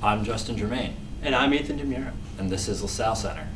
I'm Justin Germain. And I'm Ethan Demura. And this is LaSalle Center.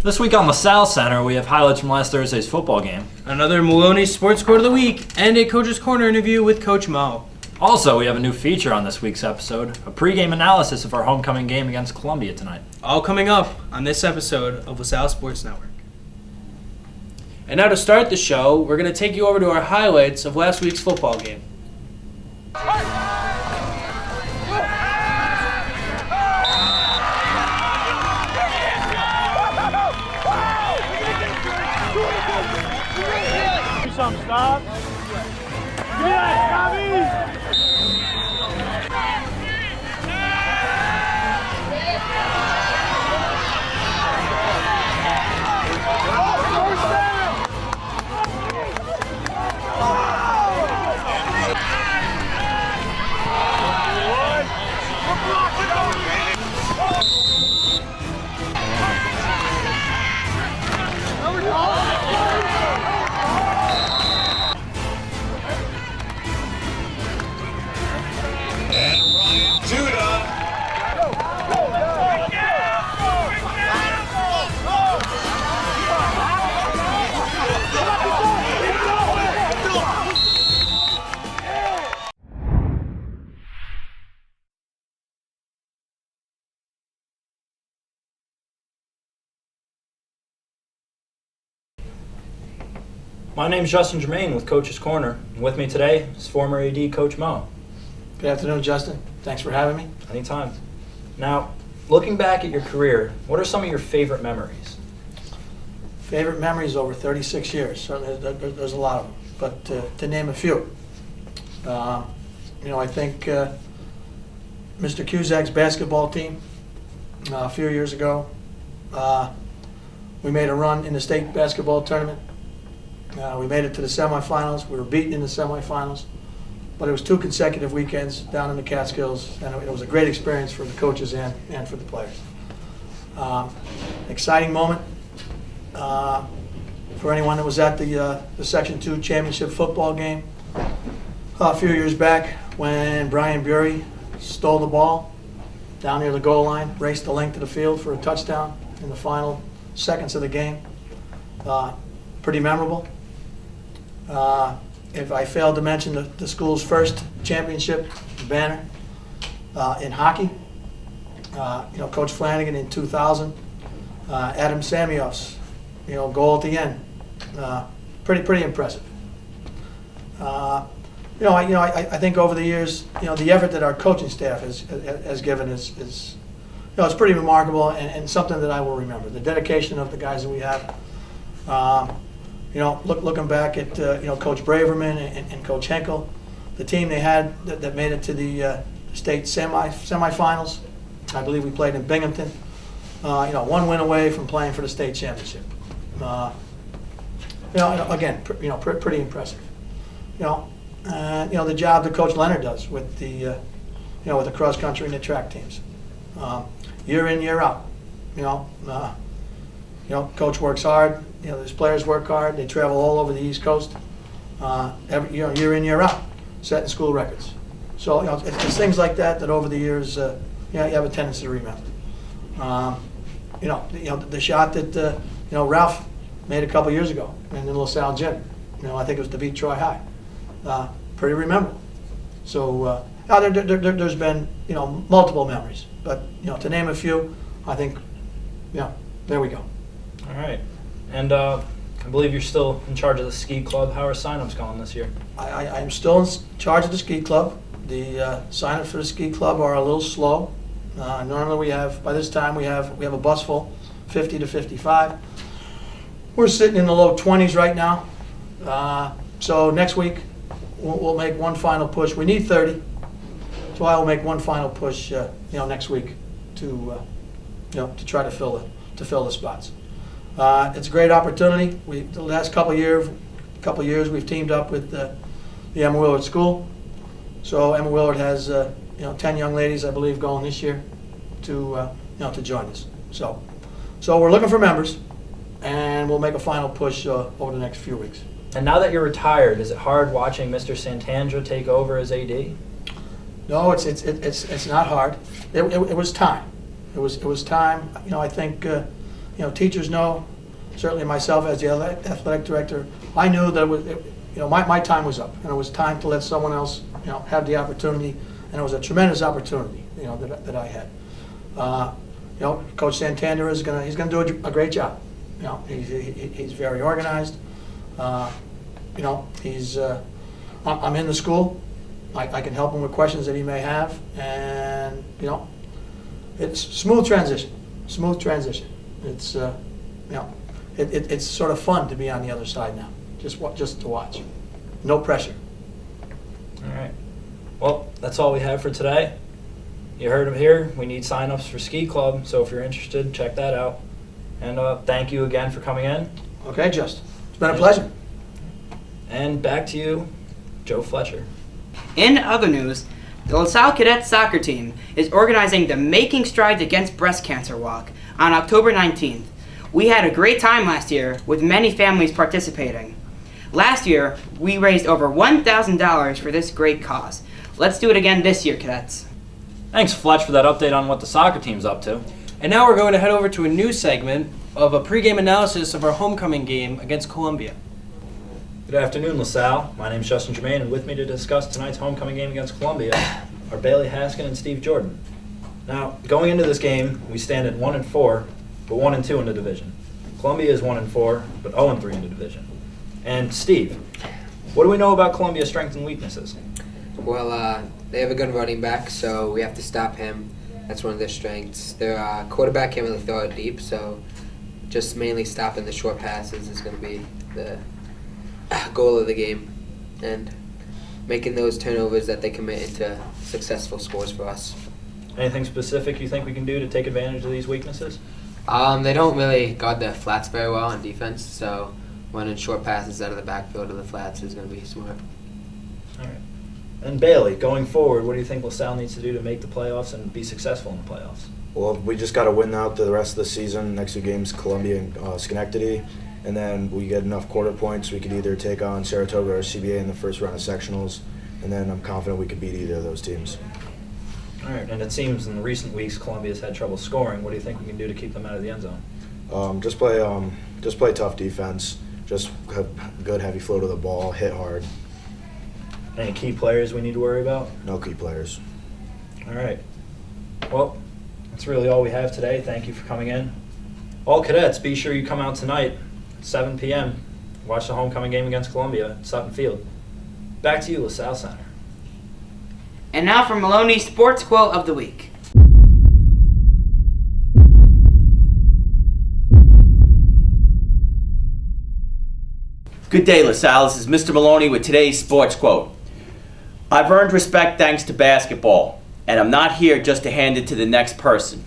This week on LaSalle Center, we have highlights from last Thursday's football game. Another Maloney Sports Quote of the Week, and a Coach's Corner interview with Coach Mo. Also, we have a new feature on this week's episode, a pregame analysis of our homecoming game against Columbia tonight. All coming up on this episode of LaSalle Sports Network. And now to start the show, we're going to take you over to our highlights of last week's football game. Stop. Yeah, Tommy! My name's Justin Germain with Coach's Corner, and with me today is former AD Coach Mo. Good afternoon, Justin. Thanks for having me. Anytime. Now, looking back at your career, what are some of your favorite memories? Favorite memories over 36 years. Certainly, there's a lot of them. But to name a few, I think Mr. Cusack's basketball team a few years ago, we made a run in the state basketball tournament. We made it to the semifinals. We were beaten in the semifinals, but it was 2 consecutive weekends down in the Catskills, and it was a great experience for the coaches and for the players. Exciting moment for anyone that was at the Section 2 championship football game a few years back when Brian Bury stole the ball down near the goal line, raced the length of the field for a touchdown in the final seconds of the game. Pretty memorable. If I failed to mention the school's first championship banner in hockey, Coach Flanagan in 2000, Adam Samioff's, goal at the end, pretty impressive. I think over the years, the effort that our coaching staff has given is it's pretty remarkable and something that I will remember. The dedication of the guys that we have. Looking back at Coach Braverman and Coach Henkel, the team they had that made it to the state semifinals. I believe we played in Binghamton. 1 win away from playing for the state championship. Again, pretty impressive. The job that Coach Leonard does with the with the cross country and the track teams, year in, year out. Coach works hard. His players work hard. They travel all over the East Coast, year in, year out, setting school records. So it's things like that over the years, you have a tendency to remember. The shot that Ralph made a couple years ago in the LaSalle gym. I think it was to beat Troy High. Pretty memorable. So there's been multiple memories, but to name a few, I think there we go. All right. And I believe you're still in charge of the ski club. How are sign-ups going this year? I'm still in charge of the ski club. The sign-ups for the ski club are a little slow. Normally by this time we have a bus full, 50 to 55. We're sitting in the low 20s right now. So next week we'll make one final push. We need 30, so I will make one final push, next week to try to fill the spots. It's a great opportunity. The last couple of years we've teamed up with the Emma Willard School. So Emma Willard has 10 young ladies, I believe, going this year to join us. So we're looking for members, and we'll make a final push over the next few weeks. And now that you're retired, is it hard watching Mr. Santandra take over as AD? No, it's not hard. It was time. It was time. I think teachers know. Certainly myself as the athletic director, I knew that my time was up, and it was time to let someone else have the opportunity, and it was a tremendous opportunity that I had. Coach Santander he's gonna do a great job. He's very organized. He's I'm in the school. I can help him with questions that he may have, and it's smooth transition. Smooth transition. It's it's sort of fun to be on the other side now. Just to watch. No pressure. All right. Well, that's all we have for today. You heard him here. We need sign-ups for Ski Club, so if you're interested, check that out. And thank you again for coming in. Okay, Justin. It's been a pleasure. And back to you, Joe Fletcher. In other news, the LaSalle Cadets soccer team is organizing the Making Strides Against Breast Cancer Walk on October 19th. We had a great time last year with many families participating. Last year, we raised over $1,000 for this great cause. Let's do it again this year, cadets. Thanks, Fletch, for that update on what the soccer team's up to. And now we're going to head over to a new segment of a pregame analysis of our homecoming game against Columbia. Good afternoon, LaSalle. My name's Justin Germain, and with me to discuss tonight's homecoming game against Columbia are Bailey Haskin and Steve Jordan. Now, going into this game, we stand at 1-4, but 1-2 in the division. Columbia is 1-4, but 0-3 in the division. And Steve, what do we know about Columbia's strengths and weaknesses? Well, they have a good running back, so we have to stop him. That's one of their strengths. Their quarterback can't really throw it deep, so just mainly stopping the short passes is going to be the goal of the game, and making those turnovers that they commit into successful scores for us. Anything specific you think we can do to take advantage of these weaknesses? They don't really guard the flats very well on defense, so running short passes out of the backfield of the flats is going to be smart. All right. And Bailey, going forward, what do you think LaSalle needs to do to make the playoffs and be successful in the playoffs? Well, we just got to win out the rest of the season. Next two games, Columbia and Schenectady. And then we get enough quarter points, we could either take on Saratoga or CBA in the first round of sectionals. And then I'm confident we could beat either of those teams. All right. And it seems in recent weeks Columbia's had trouble scoring. What do you think we can do to keep them out of the end zone? Just play tough defense. Just have good heavy flow to the ball, hit hard. Any key players we need to worry about? No key players. All right. Well, that's really all we have today. Thank you for coming in. All cadets, be sure you come out tonight at 7 p.m. Watch the homecoming game against Columbia at Sutton Field. Back to you, LaSalle Center. And now for Maloney's Sports Quote of the Week. Good day, LaSalle. This is Mr. Maloney with today's sports quote. I've earned respect thanks to basketball, and I'm not here just to hand it to the next person.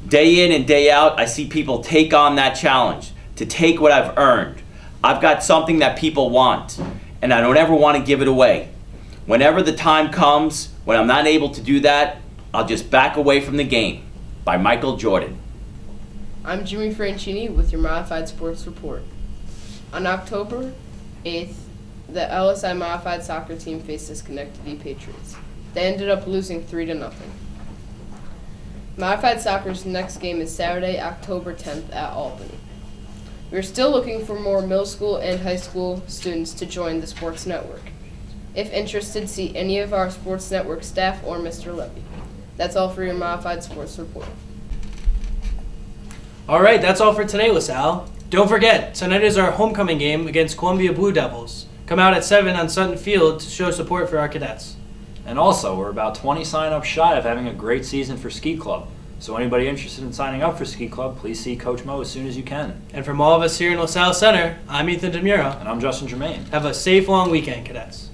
Day in and day out, I see people take on that challenge, to take what I've earned. I've got something that people want, and I don't ever want to give it away. Whenever the time comes when I'm not able to do that, I'll just back away from the game. By Michael Jordan. I'm Jimmy Franchini with your Modified Sports Report. On October 8th, the LSI Modified Soccer team faced the Schenectady Patriots. They ended up losing 3-0. Modified Soccer's next game is Saturday, October 10th at Albany. We're still looking for more middle school and high school students to join the Sports Network. If interested, see any of our Sports Network staff or Mr. Levy. That's all for your Modified Sports Report. All right, that's all for today, LaSalle. Don't forget, tonight is our homecoming game against Columbia Blue Devils. Come out at 7 on Sutton Field to show support for our cadets. And also, we're about 20 sign-ups shy of having a great season for Ski Club. So anybody interested in signing up for Ski Club, please see Coach Mo as soon as you can. And from all of us here in LaSalle Center, I'm Ethan DeMuro. And I'm Justin Germain. Have a safe, long weekend, cadets.